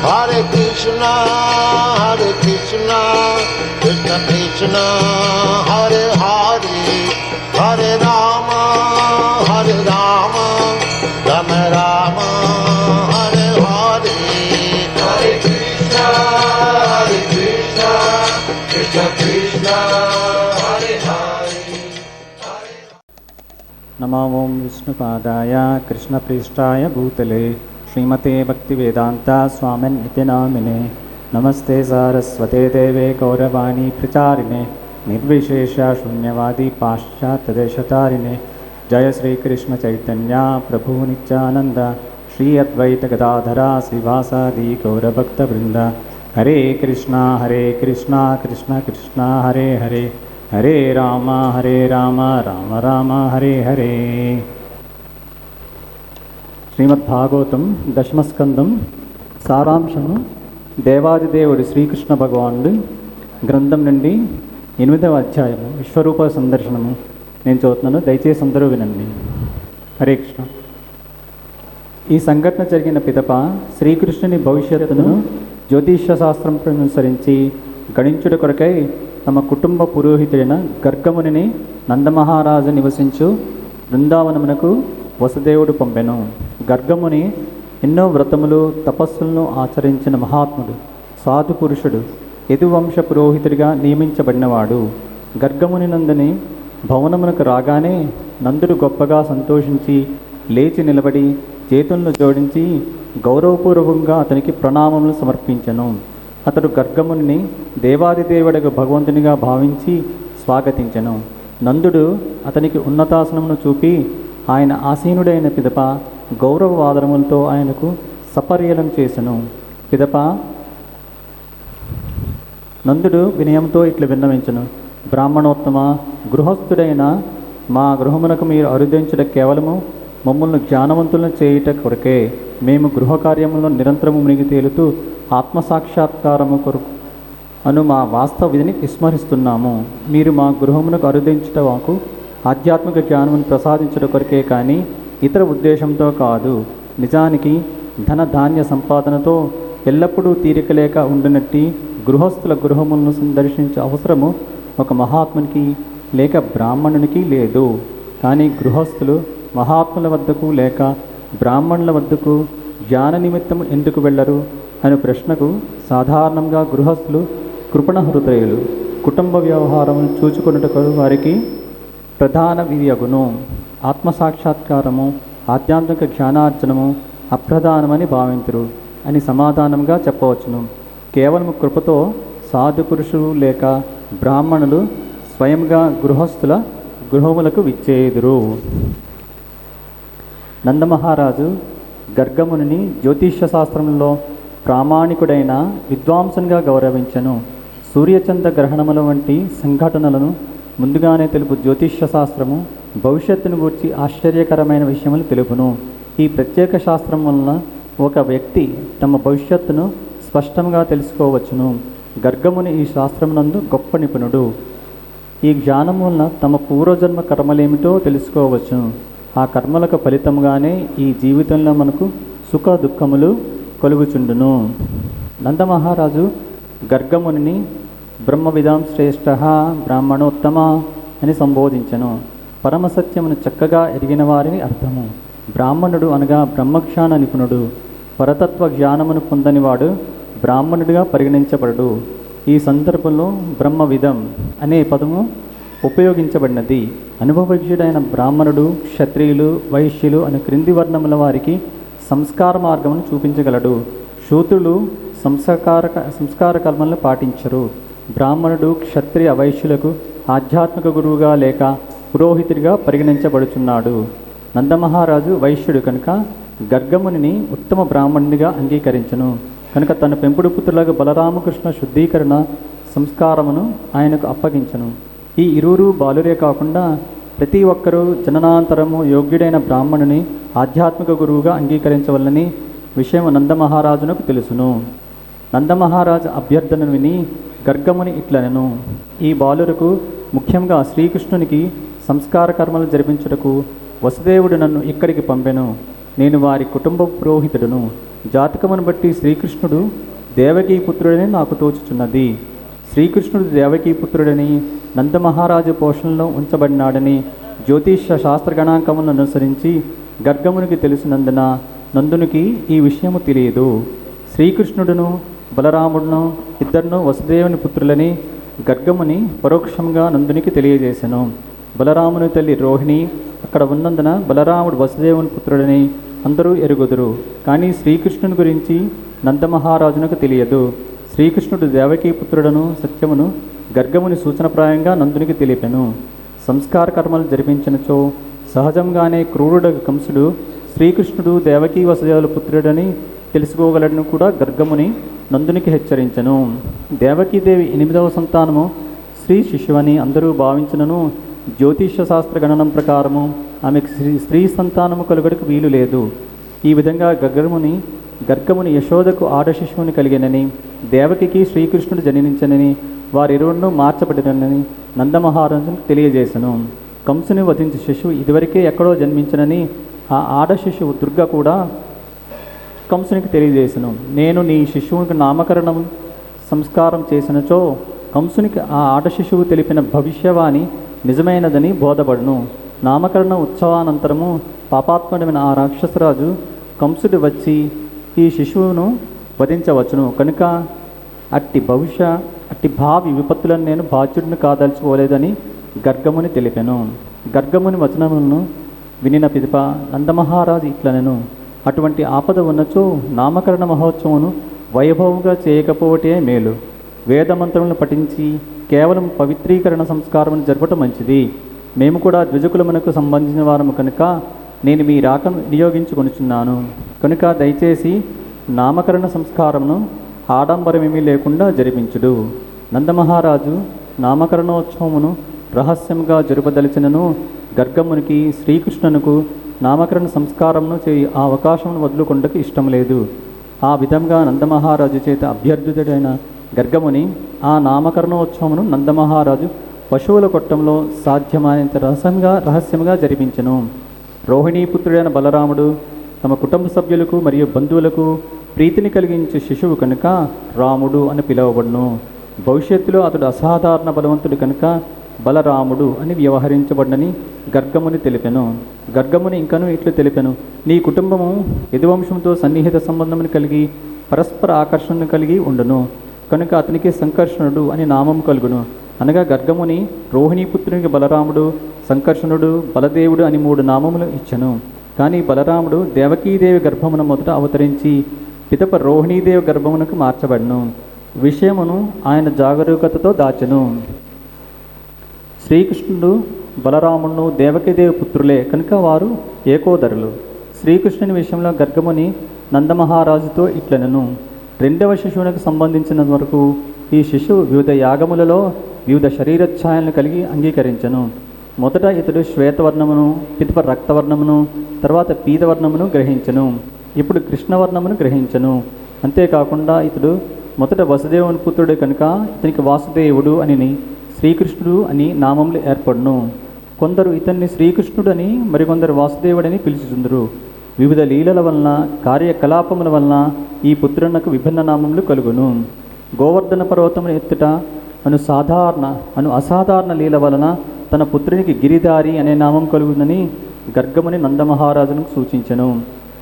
Hare Krishna, Krishna Krishna, Hare Hare, Hare Rama, Rama Rama, Hare Hare. Hare Krishna, Krishna Krishna, Hare Hare. नमो ओं विष्णुपादाय कृष्णप्रेष्ठाय भूतले श्रीमते भक्तिवेदान्ता स्वामिनिति नामिने नमस्ते सारस्वते देवे गौरवाणी प्रचारिणे निर्विशेष शून्यवादी पाश्चात्यदेशतारिणे जय श्री कृष्ण चैतन्य प्रभु नित्यानंद श्री अद्वैत गदाधरा श्रीवासादि गौरभक्तवृंद हरे कृष्णा कृष्ण कृष्ण हरे हरे हरे राम राम राम हरे हरे. శ్రీమద్భాగవతం దశమస్కందం సారాంశము దేవాదిదేవుడు శ్రీకృష్ణ భగవానుడు గ్రంథం నుండి 8వ అధ్యాయము విశ్వరూప సందర్శనము నేను చదువుతున్నాను, దయచేసి అందరూ వినండి. హరే కృష్ణ. ఈ సంఘటన జరిగిన పిదప శ్రీకృష్ణుని భవిష్యత్తును జ్యోతిష్య శాస్త్రం అనుసరించి గణించుట కొరకై తమ కుటుంబ పురోహితుడైన గర్గమునిని నందమహారాజు నివసించు బృందావనమునకు వసుదేవుడు పంపెను. గర్గముని ఎన్నో వ్రతములు తపస్సులను ఆచరించిన మహాత్ముడు, సాధు పురుషుడు, యదువంశ పురోహితుడిగా నియమించబడినవాడు. గర్గముని నందుని భవనమునకు రాగానే నందుడు గొప్పగా సంతోషించి లేచి నిలబడి చేతులను జోడించి గౌరవపూర్వకంగా అతనికి ప్రణామములు సమర్పించెను. అతడు గర్గముని దేవాదిదేవుడకు భగవంతునిగా భావించి స్వాగతించెను. నందుడు అతనికి ఉన్నతాసనమును చూపి ఆయన ఆసీనుడైన పిదప గౌరవవాదనములతో ఆయనకు సపర్యలం చేసెను. పిదప నందుడు వినయంతో ఇట్లు విన్నవించెను. బ్రాహ్మణోత్తమ, గృహస్థుడైన మా గృహమునకు మీరు అరుదించుట కేవలము మమ్మల్ని జ్ఞానవంతులను చేయుట కొరకే. మేము గృహకార్యములను నిరంతరము మునిగి తేలుతూ ఆత్మసాక్షాత్కారము కొరకు అను మా వాస్తవ విధిని విస్మరిస్తున్నాము. మీరు మా గృహమునకు అరుదించుట మాకు ఆధ్యాత్మిక జ్ఞానమును ప్రసాదించుట కొరకే కానీ ఇతర ఉద్దేశంతో కాదు. నిజానికి ధన ధాన్య సంపాదనతో ఎల్లప్పుడూ తీరిక లేక ఉండినట్టి గృహస్థుల గృహములను సందర్శించే అవసరము ఒక మహాత్మునికి లేక బ్రాహ్మణునికి లేదు. కానీ గృహస్థులు మహాత్ముల వద్దకు లేక బ్రాహ్మణుల వద్దకు జ్ఞాన నిమిత్తం ఎందుకు వెళ్ళరు అనే ప్రశ్నకు సాధారణంగా గృహస్థులు కృపణ హృదయులు, కుటుంబ వ్యవహారమును చూచుకొనుటకు వారికి ప్రధాన విధియగును. ఆత్మసాక్షాత్కారము, ఆధ్యాత్మిక జ్ఞానార్జనము అప్రధానమని భావింతురు అని సమాధానంగా చెప్పవచ్చును. కేవలం కృపతో సాధు పురుషులు లేక బ్రాహ్మణులు స్వయంగా గృహస్థుల గృహములకు విచ్చేదురు. నందమహారాజు గర్గముని జ్యోతిష్య శాస్త్రంలో ప్రామాణికుడైన విద్వాంసునిగా గౌరవించెను. సూర్యచంద్ర గ్రహణముల వంటి సంఘటనలను ముందుగానే తెలుపు జ్యోతిష్య శాస్త్రము భవిష్యత్తును గూర్చి ఆశ్చర్యకరమైన విషయములు తెలుపును. ఈ ప్రత్యేక శాస్త్రం వలన ఒక వ్యక్తి తమ భవిష్యత్తును స్పష్టంగా తెలుసుకోవచ్చును. గర్గముని ఈ శాస్త్రమునందు గొప్ప నిపుణుడు. ఈ జ్ఞానం వలన తమ పూర్వజన్మ కర్మలేమిటో తెలుసుకోవచ్చును. ఆ కర్మలకు ఫలితంగానే ఈ జీవితంలో మనకు సుఖ దుఃఖములు కలుగుచుండును. నందమహారాజు గర్గముని బ్రహ్మవిదాం శ్రేష్ఠ బ్రాహ్మణోత్తమ అని సంబోధించెను. పరమసత్యమును చక్కగా ఎరిగిన వారిని అర్థము. బ్రాహ్మణుడు అనగా బ్రహ్మజ్ఞాన నిపుణుడు. పరతత్వ జ్ఞానమును పొందనివాడు బ్రాహ్మణుడిగా పరిగణించబడడు. ఈ సందర్భంలో బ్రహ్మవిధం అనే పదము ఉపయోగించబడినది. అనుభవజ్ఞుడైన బ్రాహ్మణుడు క్షత్రియులు వైశ్యులు అనే క్రింది వర్ణముల వారికి సంస్కార మార్గమును చూపించగలడు. శూద్రులు సంస్కార కర్మలను పాటించరు. బ్రాహ్మణుడు క్షత్రియ వైశ్యులకు ఆధ్యాత్మిక గురువుగా లేక పురోహితుడిగా పరిగణించబడుచున్నాడు. నందమహారాజు వైశ్యుడు కనుక గర్గముని ఉత్తమ బ్రాహ్మణునిగా అంగీకరించను. కనుక తన పెంపుడు పుత్రులకు బలరామకృష్ణ శుద్ధీకరణ సంస్కారమును ఆయనకు అప్పగించను. ఈ ఇరువురు బాలురే కాకుండా ప్రతి ఒక్కరూ జననాంతరము యోగ్యుడైన బ్రాహ్మణుని ఆధ్యాత్మిక గురువుగా అంగీకరించవలని విషయం నందమహారాజునకు తెలుసును. నందమహారాజు అభ్యర్థనను విని గర్గముని ఇట్లనెను. ఈ బాలురకు ముఖ్యంగా శ్రీకృష్ణునికి సంస్కార కర్మలు జరిపించుటకు వసుదేవుడు నన్ను ఇక్కడికి పంపెను. నేను వారి కుటుంబ పురోహితుడును. జాతకమును బట్టి శ్రీకృష్ణుడు దేవకీ పుత్రుడని నాకు తోచుచున్నది. శ్రీకృష్ణుడు దేవకీ పుత్రుడని, నందమహారాజు పోషణలో ఉంచబడినాడని జ్యోతిష శాస్త్ర గణాంకములను అనుసరించి గర్గమునికి తెలిసినందున నందునికి ఈ విషయము తెలియదు. శ్రీకృష్ణుడును బలరాముడును ఇద్దరును వసుదేవుని పుత్రులని గర్గముని పరోక్షంగా నందునికి తెలియజేసెను. బలరాముని తల్లి రోహిణి అక్కడ ఉన్నందున బలరాముడు వసుదేవుని పుత్రుడని అందరూ ఎరుగుదురు. కానీ శ్రీకృష్ణుని గురించి నందమహారాజునకు తెలియదు. శ్రీకృష్ణుడు దేవకీ పుత్రుడను సత్యమును గర్గముని సూచనప్రాయంగా నందునికి తెలిపెను. సంస్కార కర్మలు జరిపించినచో సహజంగానే క్రూరుడగు కంసుడు శ్రీకృష్ణుడు దేవకీ వసుదేవుల పుత్రుడని తెలుసుకోగలడని కూడా గర్గముని నందునికి హెచ్చరించెను. దేవకీదేవి 8వ సంతానము స్త్రీ శిశువని అందరూ భావించినను జ్యోతిష శాస్త్ర గణనం ప్రకారము ఆమెకు స్త్రీ సంతానము కలుగడకు వీలు లేదు. ఈ విధంగా గర్గముని యశోదకు ఆడ శిశువుని కలిగినని, దేవకికి శ్రీకృష్ణుడు జనించనని, వారిరువును మార్చబడినని నందమహారాజును తెలియజేసెను. కంసుని వధించి శిశువు ఇదివరకే ఎక్కడో జన్మించనని ఆ ఆడ శిశువు దుర్గ కూడా కంసునికి తెలియజేసెను. నేను నీ శిశువునికి నామకరణం సంస్కారం చేసినచో కంసునికి ఆ ఆడ శిశువు తెలిపిన భవిష్యవాణి నిజమైనదని బోధపడును. నామకరణ ఉత్సవానంతరము పాపాత్ముడమైన ఆ రాక్షసరాజు కంసుడు వచ్చి ఈ శిశువును వధించవచ్చును. కనుక అట్టి భావి విపత్తులను నేను బాధ్యుడిని కాదలుచుకోలేదని గర్గముని తెలిపెను. గర్గముని వచనములను వినిన పిదప నందమహారాజు ఇట్లనెను, అటువంటి ఆపద ఉన్నచో నామకరణ మహోత్సవమును వైభవంగా చేయకపోవటే మేలు. వేదమంత్రములను పఠించి కేవలం పవిత్రీకరణ సంస్కారమును జరపటం మంచిది. మేము కూడా ద్విజకులమునకు సంబంధించిన వారము కనుక నేను మీ రాకను వినియోగించుకొనుచున్నాను. కనుక దయచేసి నామకరణ సంస్కారమును ఆడంబరమేమీ లేకుండా జరిపించుడు. నందమహారాజు నామకరణోత్సవమును రహస్యంగా జరుపదలిచినను గర్గమునికి శ్రీకృష్ణునకు నామకరణ సంస్కారమును చేయి ఆ అవకాశమును వదులుకొండకు ఇష్టం లేదు. ఆ విధంగా నందమహారాజు చేత అభ్యర్థితుడైన గర్గముని ఆ నామకరణోత్సవమును నందమహారాజు పశువుల కొట్టంలో సాధ్యమైనంత రహస్యంగా జరిపించెను. రోహిణీపుత్రుడైన బలరాముడు తమ కుటుంబ సభ్యులకు మరియు బంధువులకు ప్రీతిని కలిగించే శిశువు కనుక రాముడు అని పిలువబడును. భవిష్యత్తులో అతడు అసాధారణ బలవంతుడు కనుక బలరాముడు అని వ్యవహరించబడని గర్గముని తెలిపెను. గర్గముని ఇంకను ఇట్లు తెలిపెను, నీ కుటుంబము యదువంశంతో సన్నిహిత సంబంధమును కలిగి పరస్పర ఆకర్షణను కలిగి ఉండును. కనుక అతనికి సంకర్షణుడు అని నామం కలుగును. అనగా గర్గముని రోహిణీపుత్రునికి బలరాముడు, సంకర్షణుడు, బలదేవుడు అని 3 నామములు ఇచ్చెను. కానీ బలరాముడు దేవకీదేవి గర్భమున మొదట అవతరించి పిదప రోహిణీదేవి గర్భమునకు మార్చబడను. విషయమును ఆయన జాగరూకతతో దాచెను. శ్రీకృష్ణుడు బలరాముడు దేవకీదేవి పుత్రులే కనుక వారు ఏకోదరులు. శ్రీకృష్ణుని విషయంలో గర్గముని నందమహారాజుతో ఇట్లనెను, 2వ శిశువునికి సంబంధించిన వరకు ఈ శిశువు వివిధ యాగములలో వివిధ శరీరఛాయలను కలిగి అంగీకరించను. మొదట ఇతడు శ్వేతవర్ణమును, పిదప రక్తవర్ణమును, తర్వాత పీతవర్ణమును గ్రహించను. ఇప్పుడు కృష్ణవర్ణమును గ్రహించను. అంతేకాకుండా ఇతడు మొదట వసుదేవుని పుత్రుడు కనుక ఇతనికి వాసుదేవుడు అని, శ్రీకృష్ణుడు అని నామములు ఏర్పడును. కొందరు ఇతన్ని శ్రీకృష్ణుడు అని, మరికొందరు వాసుదేవుడని పిలుచుచుందురు. వివిధ లీలల వలన, కార్యకలాపముల వలన ఈ పుత్రునకు విభిన్న నామములు కలుగును. గోవర్ధన పర్వతమును ఎత్తుట అను అసాధారణ లీల వలన తన పుత్రునికి గిరిధారి అనే నామం కలుగునని గర్గముని నందమహారాజునకు సూచించెను.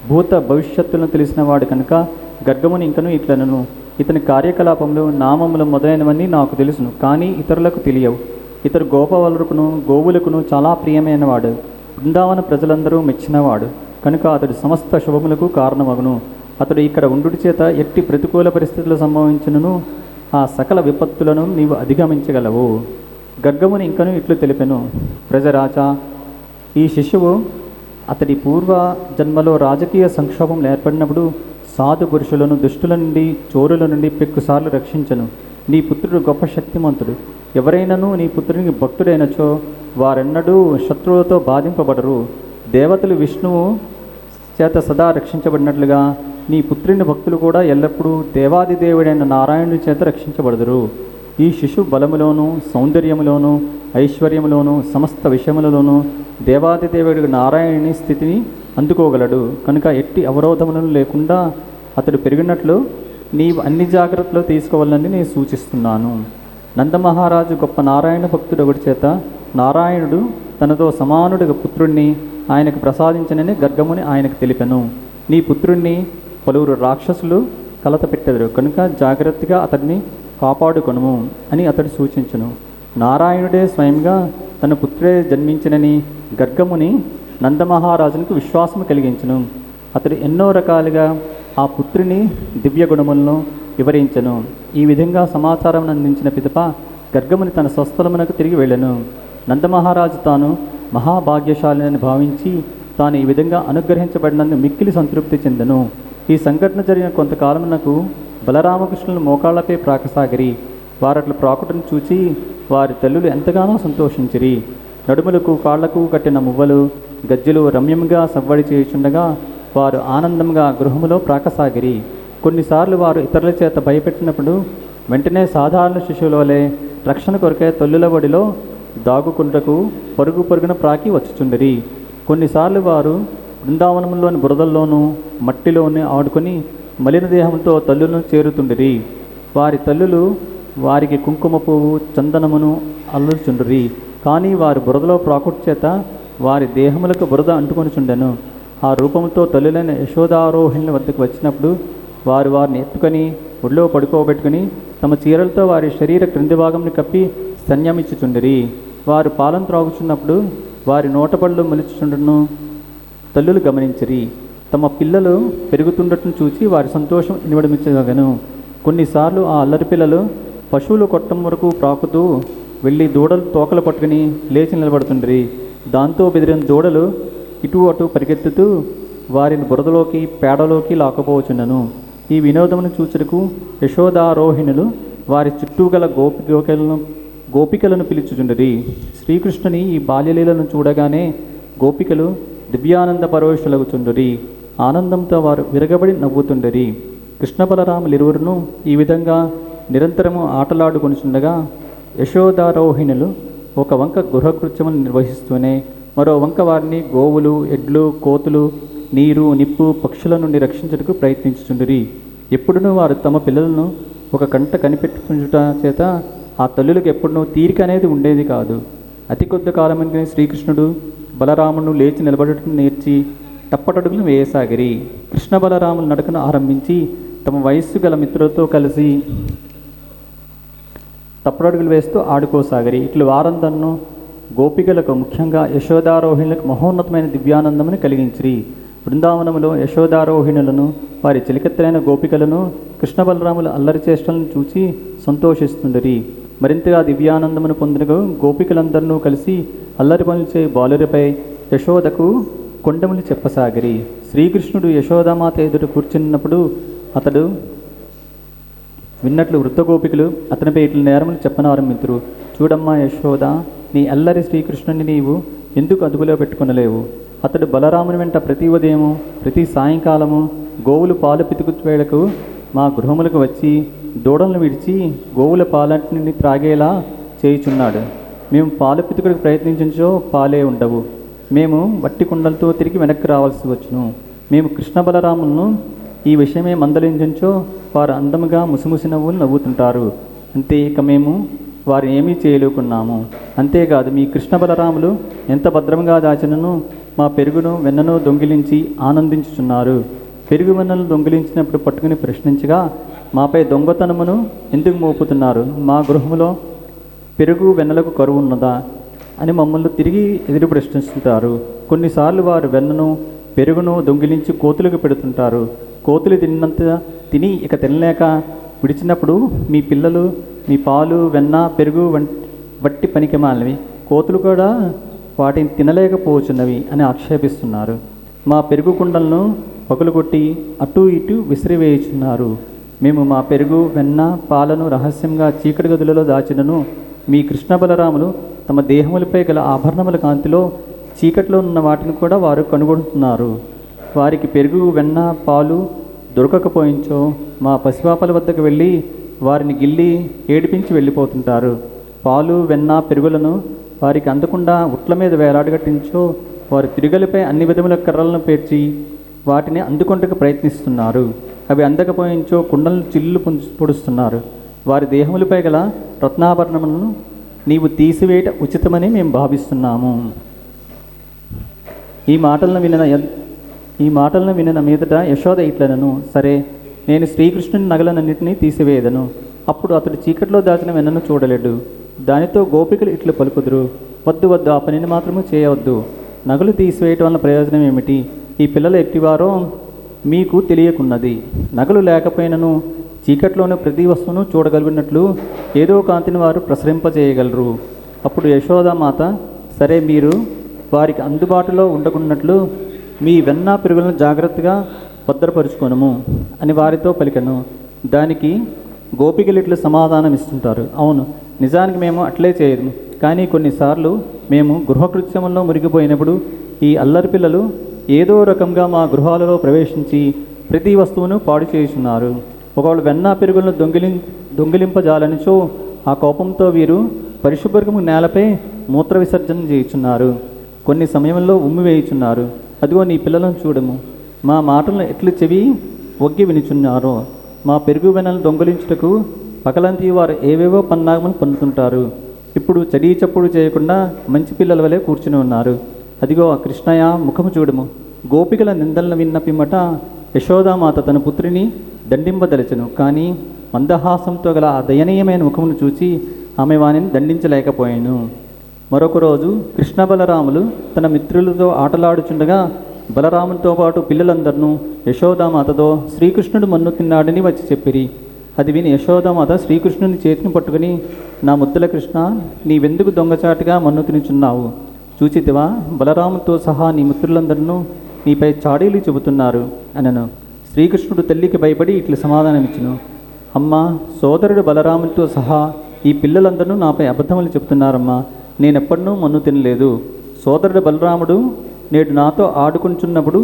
భూత భవిష్యత్తులను తెలిసిన వాడు కనుక గర్గముని ఇంకను ఇట్లనను, ఇతని కార్యకలాపములు, నామములు మొదలైనవన్నీ నాకు తెలుసును, కానీ ఇతరులకు తెలియవు. ఇతడు గోపవలకును గోవులకును చాలా ప్రియమైనవాడు, బృందావన ప్రజలందరూ మెచ్చినవాడు కనుక అతడు సమస్త శుభములకు కారణమగును. అతడు ఇక్కడ ఉండుటి చేత ఎట్టి ప్రతికూల పరిస్థితులు సంభవించినను ఆ సకల విపత్తులను నీవు అధిగమించగలవు. గర్గముని ఇంకను ఇట్లు తెలిపెను, ప్రజరాజా, ఈ శిశువు అతడి పూర్వ జన్మలో రాజకీయ సంక్షోభం ఏర్పడినప్పుడు సాధు పురుషులను దుష్టుల నుండి, చోరుల నుండి పెక్కుసార్లు రక్షించను. నీ పుత్రుడు గొప్ప శక్తిమంతుడు. ఎవరైనాను నీ పుత్రునికి భక్తుడైనచో వారెన్నడూ శత్రువులతో బాధింపబడరు. దేవతలు విష్ణువు చేత సదా రక్షించబడినట్లుగా నీ పుత్రుని భక్తులు కూడా ఎల్లప్పుడూ దేవాదిదేవుడైన నారాయణుడి చేత రక్షించబడదురు. ఈ శిశు బలములోను, సౌందర్యములోను, ఐశ్వర్యములోను, సమస్త విషయములలోనూ దేవాదిదేవుడి నారాయణుని స్థితిని అందుకోగలడు కనుక ఎట్టి అవరోధములను లేకుండా అతడు పెరిగినట్లు నీవు అన్ని జాగ్రత్తలు తీసుకోవాలని నేను సూచిస్తున్నాను. నందమహారాజు గొప్ప నారాయణ భక్తుడు ఒకటి చేత నారాయణుడు తనతో సమానుడిగా పుత్రుణ్ణి ఆయనకు ప్రసాదించనని గర్గముని ఆయనకు తెలిపెను. నీ పుత్రుణ్ణి పలువురు రాక్షసులు కలత పెట్టెదరు కనుక జాగ్రత్తగా అతడిని కాపాడుకొనుము అని అతడు సూచించును. నారాయణుడే స్వయంగా తన పుత్రుడే జన్మించినని గర్గముని నందమహారాజునికి విశ్వాసము కలిగించును. అతడు ఎన్నో రకాలుగా ఆ పుత్రుని దివ్య గుణములను వివరించను. ఈ విధంగా సమాచారం అందించిన పిదప గర్గముని తన స్వస్థలమునకు తిరిగి వెళ్ళెను. నందమహారాజు తాను మహాభాగ్యశాలిని భావించి తాను ఈ విధంగా అనుగ్రహించబడినందుకు మిక్కిలి సంతృప్తి చెందెను. ఈ సంఘటన జరిగిన కొంతకాలమునకు బలరామకృష్ణులు మోకాళ్లపై ప్రాకసాగిరి. వారట్లు ప్రాకుటను చూచి వారి తల్లులు ఎంతగానో సంతోషించిరి. నడుములకు కాళ్లకు కట్టిన మువ్వలు గజ్జెలు రమ్యంగా సవ్వడి చేయుచుండగా వారు ఆనందంగా గృహములో ప్రాకసాగిరి. కొన్నిసార్లు వారు ఇతరుల చేత భయపెట్టినప్పుడు వెంటనే సాధారణ శిశువుల వలె రక్షణ కొరకే తల్లుల ఒడిలో దాగుకుంటకు పరుగు పరుగున ప్రాకి వచ్చుచుండిరి. కొన్నిసార్లు వారు బృందావనంలోని బురదల్లోనూ మట్టిలోనే ఆడుకొని మలిన దేహంతో తల్లులను చేరుతుండిరి. వారి తల్లులు వారికి కుంకుమ పువ్వు చందనమును అల్లుచుండిరి. కానీ వారి బురదలో ప్రాకుట్ చేత వారి దేహములకు బురద అంటుకొనిచుండెను. ఆ రూపంతో తల్లులైన యశోదారోహిణుల వద్దకు వచ్చినప్పుడు వారు వారిని ఎత్తుకొని ఒళ్ళో పడుకోబెట్టుకుని తమ చీరలతో వారి శరీర క్రింది భాగంని కప్పి సంయమించుచుండిరి. వారు పాలను త్రాగుచున్నప్పుడు వారి నోటపళ్ళు మొలుచుచుండును తల్లులు గమనించిరి. తమ పిల్లలు పెరుగుతుండటం చూసి వారి సంతోషం ఇనువడమించగను. కొన్నిసార్లు ఆ అల్లరి పిల్లలు పశువులు కొట్టం వరకు ప్రాకుతూ వెళ్ళి దూడలు తోకలు పట్టుకుని లేచి నిలబడుతుండ్రి. దాంతో బెదిరిన దూడలు ఇటు అటు పరిగెత్తుతూ వారిని బురదలోకి పేడలోకి లాకపోవచ్చుండెను. ఈ వినోదమును చూచుటకు యశోదారోహిణులు వారి చుట్టూ గల గోపికలను పిలుచుచుండిరి. శ్రీకృష్ణుని ఈ బాల్యలీలను చూడగానే గోపికలు దివ్యానంద పరవశులగుచుండిరి. ఆనందంతో వారు విరగబడి నవ్వుతుండిరి. కృష్ణ బలరాములిరువురును ఈ విధంగా నిరంతరము ఆటలాడుకొనిచుండగా యశోదారోహిణులు ఒక వంక గృహకృత్యములు నిర్వహిస్తూనే మరో వంక వారిని గోవులు, ఎడ్లు, కోతులు, నీరు, నిప్పు, పక్షుల నుండి రక్షించుటకు ప్రయత్నించుచుండిరి. ఎప్పుడునూ వారు తమ పిల్లలను ఒక కంట కనిపెట్టుచుట చేత ఆ తల్లులకు ఎప్పుడునూ తీరిక అనేది ఉండేది కాదు. అతి కొద్ది కాలమైన శ్రీకృష్ణుడు బలరామును లేచి నిలబడటం నేర్చి టప్పటడుగులు వేయసాగిరి. కృష్ణ బలరాములు నడకను ఆరంభించి తమ వయస్సు గల మిత్రులతో కలిసి తప్పటడుగులు వేస్తూ ఆడుకోసాగిరి. ఇట్లు వారందరినూ గోపికలకు ముఖ్యంగా యశోదారోహిణులకు మహోన్నతమైన దివ్యానందమును కలిగించిరి. బృందావనములో యశోదారోహిణులను వారి చిలికెత్తలైన గోపికలను కృష్ణ బలరాముల అల్లరి చేష్టలను చూచి సంతోషిస్తుండిరి. మరింతగా దివ్యానందమును పొందిన గోపికలందరినూ కలిసి అల్లరి పనులు చేయి బాలురిపై యశోదకు కొండములు చెప్పసాగిరి. శ్రీకృష్ణుడు యశోదామాత ఎదుట కూర్చున్నప్పుడు అతడు విన్నట్లు వృద్ధ గోపికలు అతనిపై ఇట్ల నేరములు చెప్పనారంభింతురు. చూడమ్మా యశోద, నీ అల్లరి శ్రీకృష్ణుని నీవు ఎందుకు అదుపులో పెట్టుకొనలేవు? అతడు బలరాముని వెంట ప్రతి ఉదయము ప్రతి సాయంకాలము గోవులు పాలు పితుకు వేళకు మా గృహములకు వచ్చి దూడలను విడిచి గోవుల పాలన్నింటిని త్రాగేలా చేయుచున్నాడు. మేము పాలు పితుకుడికి ప్రయత్నించో పాలే ఉండవు. మేము వట్టి కుండలతో తిరిగి వెనక్కి రావాల్సి వచ్చును. మేము కృష్ణ బలరాములను ఈ విషయమే మందలించో వారు అందముగా ముసిముసి నవ్వులు నవ్వుతుంటారు. అంతే, ఇక మేము వారు ఏమీ చేయలేకున్నాము. అంతేకాదు మీ కృష్ణ బలరాములు ఎంత భద్రంగా దాచినను మా పెరుగును వెన్నను దొంగిలించి ఆనందించుచున్నారు. పెరుగు వెన్నను దొంగిలించినప్పుడు పట్టుకుని ప్రశ్నించగా మాపై దొంగతనమును ఎందుకు మోపుతున్నారు? మా గృహములో పెరుగు వెన్నలకు కరువు ఉన్నదా అని మమ్మల్ని తిరిగి ఎదురు ప్రశ్నిస్తుంటారు. కొన్నిసార్లు వారు వెన్నను పెరుగును దొంగిలించి కోతులకు పెడుతుంటారు. కోతులు తిన్నంత తిని ఇక తినలేక విడిచినప్పుడు మీ పిల్లలు మీ పాలు, వెన్న, పెరుగు వట్టి పనికి మాలినవి, కోతులు కూడా వాటిని తినలేకపోవచ్చున్నవి అని ఆక్షేపిస్తున్నారు. మా పెరుగు కుండలను పగులుగొట్టి అటు ఇటు విసిరివేయుచున్నారు. మేము మా పెరుగు, వెన్న, పాలను రహస్యంగా చీకటి గదులలో దాచినను మీ కృష్ణ బలరాములు తమ దేహములపై గల ఆభరణముల కాంతిలో చీకట్లో ఉన్న వాటిని కూడా వారు కనుగొంటున్నారు. వారికి పెరుగు, వెన్న, పాలు దొరకకపోయించో మా పసిపాపల వద్దకు వెళ్ళి వారిని గిల్లి ఏడిపించి వెళ్ళిపోతుంటారు. పాలు, వెన్న, పెరుగులను వారికి అందకుండా ఉట్ల మీద వేలాడగట్టించో వారు తిరుగలిపై అన్ని విధముల కర్రలను పేర్చి వాటిని అందుకొంటకు ప్రయత్నిస్తున్నారు. అవి అందకపోయించో కుండలను చిల్లు పొడుస్తున్నారు. వారి దేహములపై గల రత్నాభరణములను నీవు తీసివేయట ఉచితమని మేము భావిస్తున్నాము. ఈ మాటలను వినిన మీదట యశోద ఇట్లనను, సరే, నేను శ్రీకృష్ణుని నగలనన్నింటినీ తీసివేయదను. అప్పుడు అతడు చీకట్లో దాచిన వెన్నను చూడలేడు. దానితో గోపికలు ఇట్లు పలుకుదురు, వద్దు వద్దు, ఆ పనిని మాత్రము చేయవద్దు. నగలు తీసివేయటం వల్ల ప్రయోజనం ఏమిటి? ఈ పిల్లలు ఎట్టివారో మీకు తెలియకున్నది. నగలు లేకపోయినను చీకట్లోని ప్రతి వస్తువును చూడగలిగినట్లు ఏదో కాంతిని వారు ప్రసరింపజేయగలరు. అప్పుడు యశోదామాత, సరే, మీరు వారికి అందుబాటులో ఉండకున్నట్లు మీ వెన్న పెరుగులను జాగ్రత్తగా భద్రపరుచుకొనుము అని వారితో పలికెను. దానికి గోపికలు ఇట్లు సమాధానం ఇస్తుంటారు, అవును, నిజానికి మేము అట్లే చేయము. కానీ కొన్నిసార్లు మేము గృహకృత్యముల్లో మురిగిపోయినప్పుడు ఈ అల్లరి పిల్లలు ఏదో రకంగా మా గృహాలలో ప్రవేశించి ప్రతి వస్తువును పాడు చేయుచున్నారు. ఒకవేళ వెన్న పెరుగులను దొంగిలింపజాలనిచో ఆ కోపంతో వీరు పరిశుభ్రము నేలపై మూత్ర విసర్జన చేయుచున్నారు. కొన్ని సమయంలో ఉమ్మి వేయుచున్నారు. అదిగో నీ పిల్లలను చూడము, మా మాటలను ఎట్లు చెవి ఒగ్గి వినుచున్నారో. మా పెరుగు వెన్నను దొంగిలించుటకు పగలంతి వారు ఏవేవో పన్నాగములు పొందుతుంటారు. ఇప్పుడు చడీ చప్పుడు చేయకుండా మంచి పిల్లల వలె కూర్చుని ఉన్నారు. అదిగో ఆ కృష్ణయ్య ముఖము చూడము. గోపికల నిందలను విన్న పిమ్మట యశోదామాత తన పుత్రిని దండింపదలచెను. కానీ మందహాసంతో గల ఆ దయనీయమైన ముఖమును చూచి ఆమె వానిని దండించలేకపోయాను. మరొక రోజు కృష్ణ బలరాములు తన మిత్రులతో ఆటలాడుచుండగా బలరామునితో పాటు పిల్లలందరినూ యశోదామాతతో శ్రీకృష్ణుడు మన్ను తిన్నాడని వచ్చి చెప్పిరి. అది విని యశోదామాత శ్రీకృష్ణుని చేతిని పట్టుకుని, నా ముద్దుల కృష్ణ, నీవెందుకు దొంగచాటుగా మన్ను తినుచున్నావు? చూచితివా, బలరాముతో సహా నీ మిత్రులందరినూ నీపై చాడీలు చెబుతున్నారు అనను. శ్రీకృష్ణుడు తల్లికి భయపడి ఇట్లు సమాధానమిచ్చును, అమ్మ, సోదరుడు బలరామునితో సహా ఈ పిల్లలందరూ నాపై అబద్ధములు చెబుతున్నారమ్మా. నేనెప్పటినూ మన్ను తినలేదు. సోదరుడు బలరాముడు నేడు నాతో ఆడుకుంటున్నప్పుడు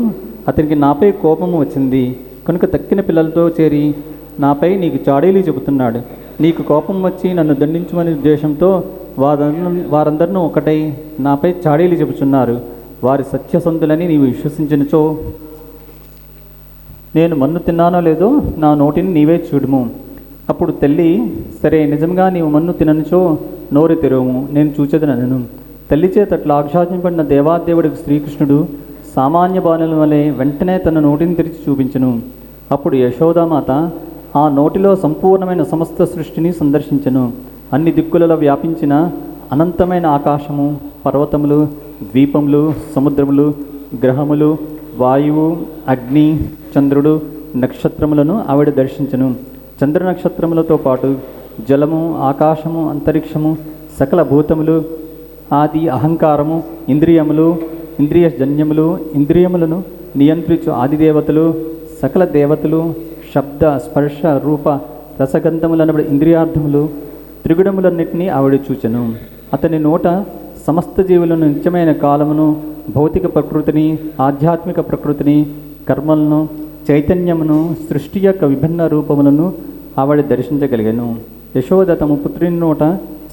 అతనికి నాపై కోపము వచ్చింది కనుక తక్కిన పిల్లలతో చేరి నాపై నీకు చాడీలు చెబుతున్నాడు. నీకు కోపం వచ్చి నన్ను దండించమనే ఉద్దేశంతో వారందరినూ ఒకటై నాపై చాడీలు చెబుతున్నారు. వారి సత్యసంధులని నీవు విశ్వసించినచో నేను మన్ను తిన్నానో లేదో నా నోటిని నీవే చూడుము. అప్పుడు తల్లి, సరే, నిజంగా నీవు మన్ను తిననుచో నోరు తెరవము, నేను చూచెదనను. తల్లి చేత అట్లా ఆక్షాదింపడిన దేవాదేవుడికి శ్రీకృష్ణుడు సామాన్య బాణుల వలె వెంటనే తన నోటిని తెరిచి చూపించెను. అప్పుడు యశోదామాత ఆ నోటిలో సంపూర్ణమైన సమస్త సృష్టిని సందర్శించెను. అన్ని దిక్కులలో వ్యాపించిన అనంతమైన ఆకాశము, పర్వతములు, ద్వీపములు, సముద్రములు, గ్రహములు, వాయువు, అగ్ని, చంద్రుడు, నక్షత్రములను ఆవిడ దర్శించెను. చంద్ర నక్షత్రములతో పాటు జలము, ఆకాశము, అంతరిక్షము, సకల భూతములు, ఆది అహంకారము, ఇంద్రియములు, ఇంద్రియజన్యములు, ఇంద్రియములను నియంత్రించు ఆదిదేవతలు, సకల దేవతలు, శబ్ద, స్పర్శ, రూప, రసగంధములనబడి ఇంద్రియార్థములు, త్రిగుణములన్నింటినీ ఆవిడ చూచెను. అతని నోట సమస్త జీవులను నిత్యమైన కాలమును, భౌతిక ప్రకృతిని, ఆధ్యాత్మిక ప్రకృతిని, కర్మలను, చైతన్యమును, సృష్టి యొక్క విభిన్న రూపములను ఆవిడ దర్శించగలిగాను. యశోద తమ పుత్రుని నోట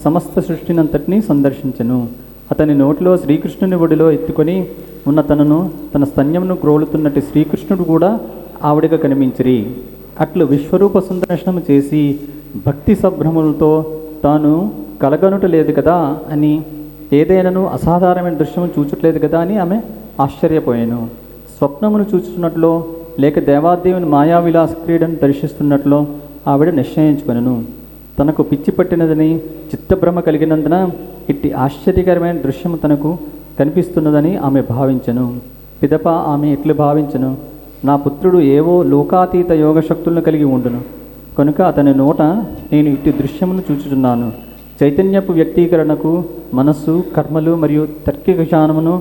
సమస్త సృష్టినంతటినీ సందర్శించెను. అతని నోటిలో శ్రీకృష్ణుని ఒడిలో ఎత్తుకొని ఉన్న తనను తన స్తన్యమును క్రోలుతున్నట్టు శ్రీకృష్ణుడు కూడా ఆవిడగా కనిపించిరి. అట్లు విశ్వరూప సందర్శనము చేసి భక్తి సంభ్రములతో తాను కలగనుట లేదు కదా అని, ఏదైనాను అసాధారణమైన దృశ్యము చూచట్లేదు కదా అని ఆమె ఆశ్చర్యపోయాను. స్వప్నమును చూచుతున్నట్లో లేక దేవాదేవుని మాయా విలాస క్రీడను దర్శిస్తున్నట్లో ఆవిడ నిశ్చయించుకొనెను. తనకు పిచ్చి పట్టినదని చిత్తభ్రమ కలిగినందున ఇట్టి ఆశ్చర్యకరమైన దృశ్యము తనకు కనిపిస్తున్నదని ఆమె భావించెను. పిదప ఆమె ఎట్లు భావించెను, నా పుత్రుడు ఏవో లోకాతీత యోగశక్తులను కలిగి ఉండును కనుక అతని నోట నేను ఇట్టి దృశ్యమును చూచుచున్నాను. చైతన్యపు వ్యక్తీకరణకు మనస్సు, కర్మలు మరియు తర్కిక జ్ఞానమును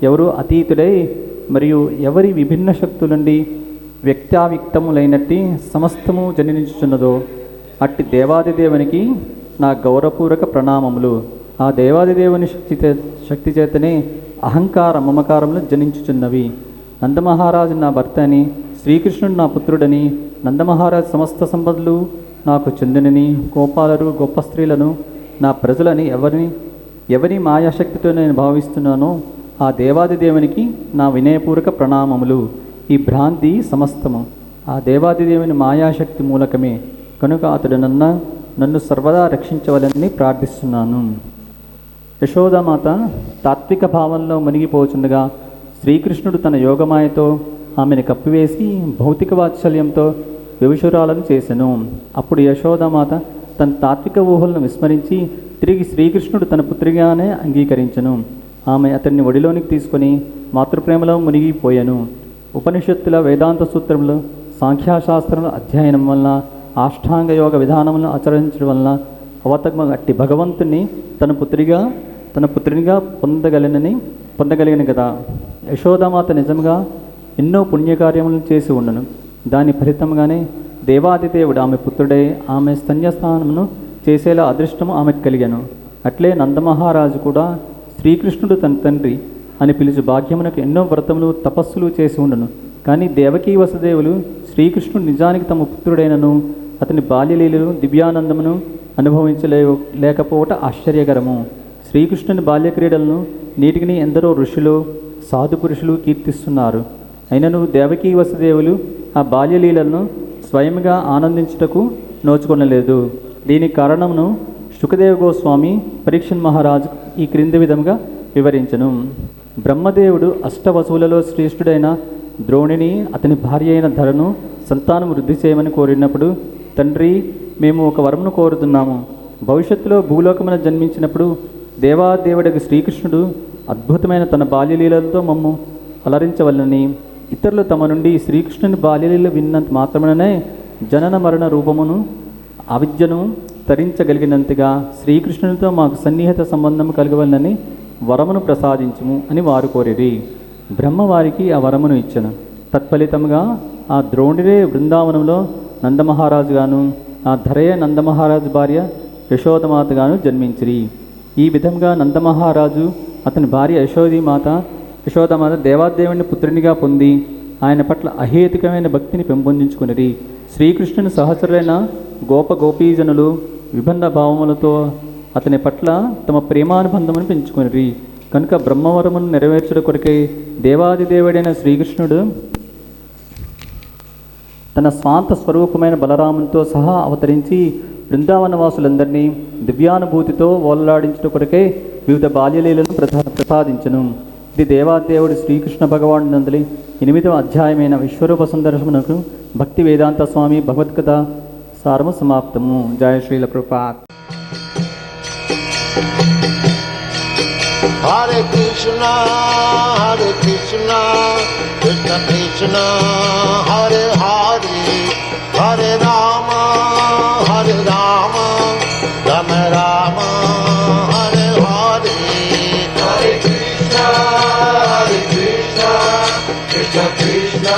ఎవరు అతీతుడై మరియు ఎవరి విభిన్న శక్తులుండి వ్యక్తావ్యక్తములైనట్టి సమస్తము జననించుచున్నదో అట్టి దేవాదిదేవునికి నా గౌరవపూర్వక ప్రణామములు. ఆ దేవాదిదేవుని శక్తి చేతనే అహంకార మమకారములు జనించుచున్నవి. నందమహారాజు నా భర్త అని, శ్రీకృష్ణుడు నా పుత్రుడని, నందమహారాజు సమస్త సంపదలు నాకు చెందినని, గోపాలరు గొప్ప స్త్రీలను నా ప్రజలని ఎవరి మాయాశక్తితో నేను భావిస్తున్నానో ఆ దేవాది దేవునికి నా వినయపూర్వక ప్రణామములు. ఈ భ్రాంతి సమస్తము ఆ దేవాది దేవుని మాయాశక్తి మూలకమే కనుక అతడు నన్ను సర్వదా రక్షించవలని ప్రార్థిస్తున్నాను. యశోదామాత తాత్విక భావంలో మునిగిపోచుండగా శ్రీకృష్ణుడు తన యోగమాయతో ఆమెను కప్పివేసి భౌతిక వాత్సల్యంతో వివశురాలను చేసెను. అప్పుడు యశోదామాత తన తాత్విక ఊహలను విస్మరించి తిరిగి శ్రీకృష్ణుడు తన పుత్రిగానే అంగీకరించెను. ఆమె అతన్ని ఒడిలోనికి తీసుకొని మాతృప్రేమలో మునిగిపోయాను. ఉపనిషత్తుల వేదాంత సూత్రములు సాంఖ్యాశాస్త్రముల అధ్యయనం వలన అష్టాంగ యోగ విధానములను ఆచరించడం వలన అవతమ అట్టి భగవంతుని తన పుత్రినిగా పొందగలిగిన కదా. యశోదామాత నిజంగా ఎన్నో పుణ్యకార్యములను చేసి ఉండను. దాని ఫలితంగానే దేవాదిదేవుడు ఆమె పుత్రుడై ఆమె స్తన్యస్థానమును చేసేలా అదృష్టము ఆమెకు కలిగాను. అట్లే నందమహారాజు కూడా శ్రీకృష్ణుడు తన తండ్రి అని పిలుచు భాగ్యమునకు ఎన్నో వ్రతములు తపస్సులు చేసి ఉండను. కానీ దేవకీ వసుదేవులు శ్రీకృష్ణుడు నిజానికి తమ పుత్రుడైనను అతని బాల్యలీలను దివ్యానందమును లేకపోవట ఆశ్చర్యకరము. శ్రీకృష్ణుని బాల్యక్రీడలను నీటిని ఎందరో ఋషులు సాధు పురుషులు కీర్తిస్తున్నారు. అయినను దేవకీ వసుదేవులు ఆ బాల్యలీలను స్వయంగా ఆనందించుటకు నోచుకొనలేదు. దీనికి కారణమును శుకదేవ గోస్వామి పరీక్షన్ మహారాజు ఈ క్రింది విధంగా వివరించను. బ్రహ్మదేవుడు అష్టవసువులలో శ్రేష్ఠుడైన ద్రోణిని అతని భార్య అయిన ధరను సంతానం వృద్ధి చేయమని కోరినప్పుడు, తండ్రి మేము ఒక వరమును కోరుతున్నాము. భవిష్యత్తులో భూలోకమున జన్మించినప్పుడు దేవాదేవుడికి శ్రీకృష్ణుడు అద్భుతమైన తన బాల్యలీలలతో మమ్ము అలరించవలనని, ఇతరులు తమ నుండి శ్రీకృష్ణుని బాల్యలీల విన్నంత మాత్రమనే జనన మరణ రూపమును అవిద్యను తరించగలిగినంతగా శ్రీకృష్ణునితో మాకు సన్నిహిత సంబంధం కలగవలనని వరమును ప్రసాదించుము అని వారు కోరిరి. బ్రహ్మ వారికి ఆ వరమును ఇచ్చను. తత్ఫలితంగా ఆ ద్రోణుడే బృందావనంలో నందమహారాజుగాను ఆ ధరయే నందమహారాజు భార్య యశోదమాతగాను జన్మించిరి. ఈ విధంగా నందమహారాజు అతని భార్య యశోదమాత దేవాదేవుని పుత్రునిగా పొంది ఆయన పట్ల అహేతుకమైన భక్తిని పెంపొందించుకునిరి. శ్రీకృష్ణుని సహచరులైన గోపగోపీజనులు విభిన్న భావములతో అతని పట్ల తమ ప్రేమానుబంధమును పెంచుకునిరి. కనుక బ్రహ్మవరమును నెరవేర్చుట కొరకై దేవాదిదేవుడైన శ్రీకృష్ణుడు తన స్వాంత స్వరూపమైన బలరామునితో సహా అవతరించి బృందావనవాసులందరినీ దివ్యానుభూతితో ఓలలాడించుట కొరకై వివిధ బాల్యలీలను ప్రసాదించను. ఇది దేవాదేవుడు శ్రీకృష్ణ భగవాను నందలి 8వ అధ్యాయమైన విశ్వరూప సందర్శనకు భక్తి వేదాంత స్వామి భగవద్గీత సారము సమాప్తము. జయ Srila Prabhupad. Hare Krishna, Krishna Krishna, Hare Hare, Hare Rama, Rama Rama, Hare Hare. Hare Krishna, Krishna Krishna,